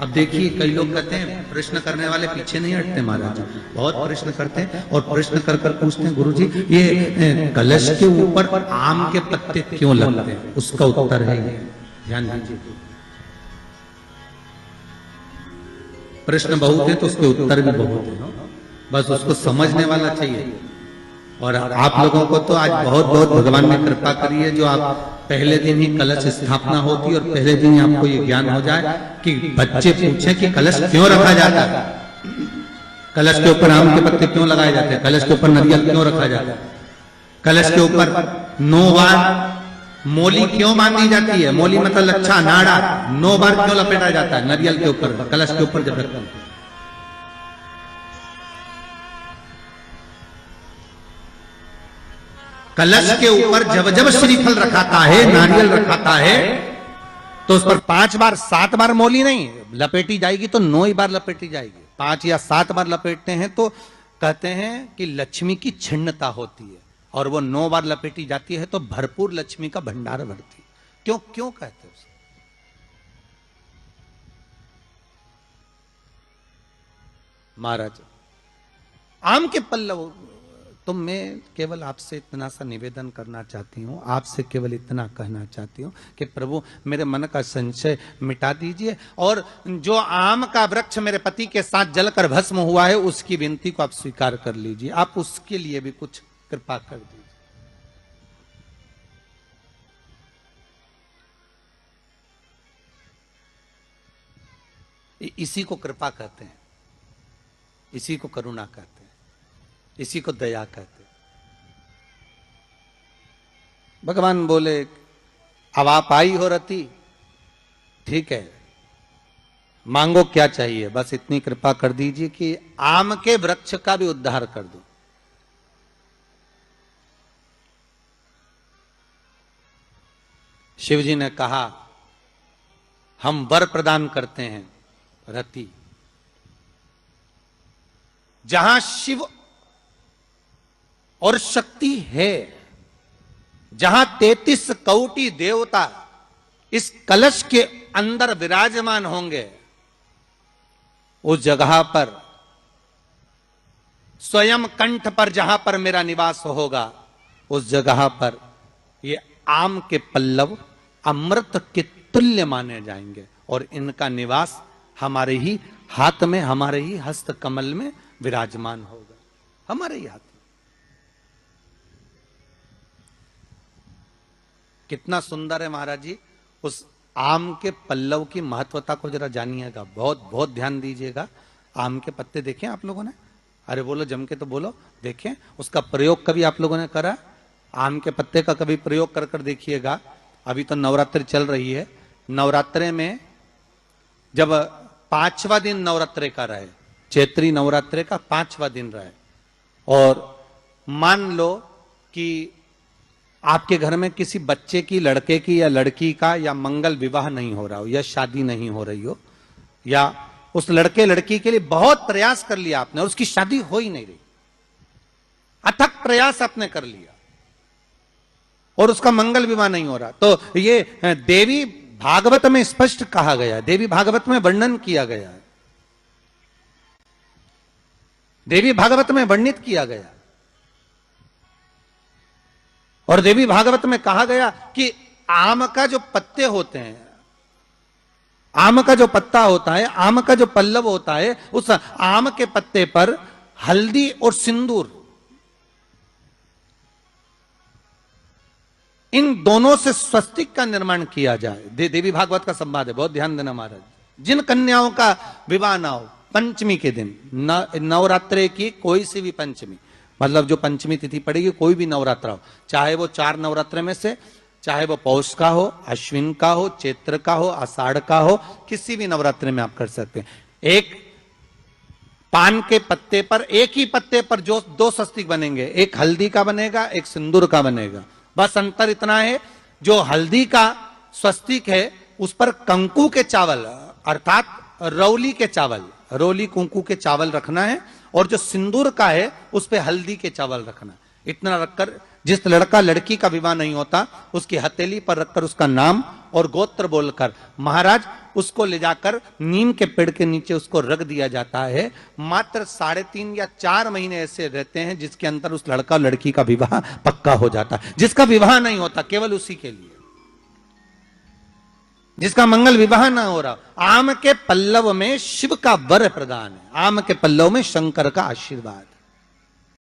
अब देखिए कई लोग कहते हैं प्रश्न करने वाले पीछे नहीं हटते महाराज, बहुत प्रश्न करते हैं और प्रश्न कर कर पूछते हैं गुरुजी ये कलश के ऊपर आम के पत्ते क्यों लगते हैं, उसका उत्तर है ये, ध्यान दीजिए। प्रश्न बहुत है तो उसके उत्तर भी बहुत है, बस उसको समझने वाला चाहिए। और आप लोगों को तो आज बहुत बहुत भगवान ने कृपा करी है, जो आप पहले दिन ही कलश स्थापना होती और पहले दिन ही आपको ये ज्ञान हो जाए कि बच्चे पूछें कि कलश क्यों रखा जाता है, कलश के ऊपर आम के पत्ते क्यों लगाए जाते हैं, कलश के ऊपर नारियल क्यों रखा जाता है, कलश के ऊपर 9 बार मोली क्यों बांधी जाती है, मोली मतलब लच्छा नाड़ा 9 बार क्यों लपेटा जाता है नारियल के ऊपर, कलश के ऊपर जब रखते हैं। कलश के ऊपर जब जब श्रीफल रखाता है, नारियल रखाता है, तो उस पर 5 बार 7 बार मोली नहीं लपेटी जाएगी, तो 9 ही बार लपेटी जाएगी। 5 या 7 बार लपेटते हैं तो कहते हैं कि लक्ष्मी की छिन्नता होती है, और वो 9 बार लपेटी जाती है तो भरपूर लक्ष्मी का भंडार भरती है। क्यों क्यों कहते हैं उसे? महाराज आम के पल्लव, तो मैं केवल आपसे इतना सा निवेदन करना चाहती हूँ, आपसे केवल इतना कहना चाहती हूँ कि प्रभु मेरे मन का संशय मिटा दीजिए, और जो आम का वृक्ष मेरे पति के साथ जलकर भस्म हुआ है उसकी विनती को आप स्वीकार कर लीजिए, आप उसके लिए भी कुछ कृपा कर दीजिए। इसी को कृपा कहते हैं, इसी को करुणा कहते हैं, इसी को दया कहते। भगवान बोले अब आप आई हो रती, ठीक है, मांगो क्या चाहिए, बस इतनी कृपा कर दीजिए कि आम के वृक्ष का भी उद्धार कर दो। शिव जी ने कहा हम वर प्रदान करते हैं रति, जहां शिव और शक्ति है, जहां 33 कोटि देवता इस कलश के अंदर विराजमान होंगे, उस जगह पर स्वयं कंठ पर जहां पर मेरा निवास होगा, उस जगह पर ये आम के पल्लव अमृत के तुल्य माने जाएंगे, और इनका निवास हमारे ही हाथ में, हमारे ही हस्त कमल में विराजमान होगा, हमारे ही हाथ। कितना सुंदर है महाराज जी। उस आम के पल्लव की महत्वता को जरा जानिएगा, बहुत बहुत ध्यान दीजिएगा। आम के पत्ते देखें आप लोगों ने, अरे बोलो जम के तो बोलो, देखें उसका प्रयोग कभी आप लोगों ने करा? आम के पत्ते का कभी प्रयोग कर कर देखिएगा। अभी तो नवरात्रि चल रही है, नवरात्रे में जब 5वां दिन नवरात्रे का रहे, चैत्री नवरात्रे का 5वां दिन रहे, और मान लो कि आपके घर में किसी बच्चे की, लड़के की या लड़की का या मंगल विवाह नहीं हो रहा हो, या शादी नहीं हो रही हो, या उस लड़के लड़की के लिए बहुत प्रयास कर लिया आपने और उसकी शादी हो ही नहीं रही, अथक प्रयास आपने कर लिया और उसका मंगल विवाह नहीं हो रहा, तो ये देवी भागवत में स्पष्ट कहा गया है, देवी भागवत में वर्णन किया गया है, देवी भागवत में वर्णित किया गया, और देवी भागवत में कहा गया कि आम का जो पत्ते होते हैं, आम का जो पत्ता होता है, आम का जो पल्लव होता है, उस आम के पत्ते पर हल्दी और सिंदूर, इन दोनों से स्वस्तिक का निर्माण किया जाए। देवी भागवत का संवाद है, बहुत ध्यान देना महाराज। जिन कन्याओं का विवाह ना हो पंचमी के दिन, नवरात्रे की कोई सी भी पंचमी, मतलब जो पंचमी तिथि पड़ेगी, कोई भी नवरात्रा हो, चाहे वो 4 नवरात्रे में से, चाहे वो पौष का हो, अश्विन का हो, चैत्र का हो, आषाढ़ का हो, किसी भी नवरात्रे में आप कर सकते हैं। एक पान के पत्ते पर, एक ही पत्ते पर जो 2 स्वस्तिक बनेंगे, एक हल्दी का बनेगा, एक सिंदूर का बनेगा। बस अंतर इतना है, जो हल्दी का स्वस्तिक है उस पर कंकु के चावल अर्थात रौली के चावल, रोली कुंकू के चावल रखना है, और जो सिंदूर का है उस पे हल्दी के चावल रखना। इतना रखकर जिस लड़का लड़की का विवाह नहीं होता उसकी हथेली पर रखकर उसका नाम और गोत्र बोलकर महाराज उसको ले जाकर नीम के पेड़ के नीचे उसको रख दिया जाता है। मात्र 3.5 या 4 महीने ऐसे रहते हैं जिसके अंदर उस लड़का लड़की का विवाह पक्का हो जाता है। जिसका विवाह नहीं होता केवल उसी के लिए, जिसका मंगल विवाह ना हो रहा, आम के पल्लव में शिव का वर प्रदान है, आम के पल्लव में शंकर का आशीर्वाद।